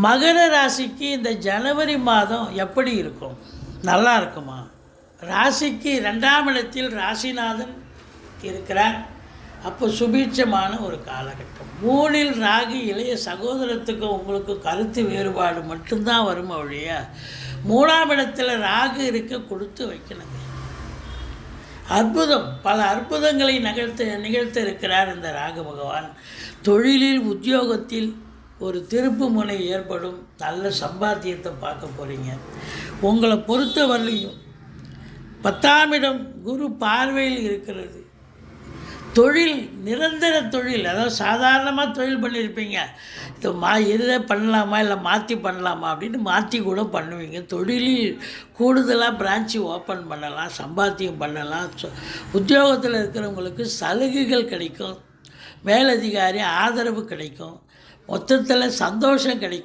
மகர ராசிக்கு இந்த ஜனவரி மாதம் எப்படி இருக்கும்? நல்லா இருக்குமா? ராசிக்கு 2ஆம் இடத்தில் ராசிநாதன் இருக்கிறார். அப்போ சுபீட்சமான ஒரு காலகட்டம். 3இல் ராகு இளைய சகோதரத்துக்கு உங்களுக்கு கருத்து வேறுபாடு மட்டும்தான் வரும் ஒழிய 3ஆம் இடத்துல ராகு இருக்க கொடுத்து வைக்கணுங்க. அற்புதம், பல அற்புதங்களை நிகழ்த்த இருக்கிறார் இந்த ராகு பகவான். தொழிலில் உத்தியோகத்தில் ஒரு திருப்பு முனை ஏற்படும். நல்ல சம்பாத்தியத்தை பார்க்க போகிறீங்க. உங்களை பொறுத்தவரையிலையும் 10ஆம் இடம் குரு பார்வையில் இருக்கிறது. தொழில் நிரந்தர தொழில், அதாவது சாதாரணமாக தொழில் பண்ணியிருப்பீங்க, இதை பண்ணலாமா இல்லை மாற்றி பண்ணலாமா அப்படின்னு மாற்றி கூட பண்ணுவீங்க. தொழிலில் கூடுதலாக பிரான்ச்சு ஓப்பன் பண்ணலாம், சம்பாத்தியம் பண்ணலாம். உத்தியோகத்தில் இருக்கிறவங்களுக்கு சலுகைகள் கிடைக்கும், மேலதிகாரி ஆதரவு கிடைக்கும், மொத்தத்தில் சந்தோஷம் கிடைக்கும்.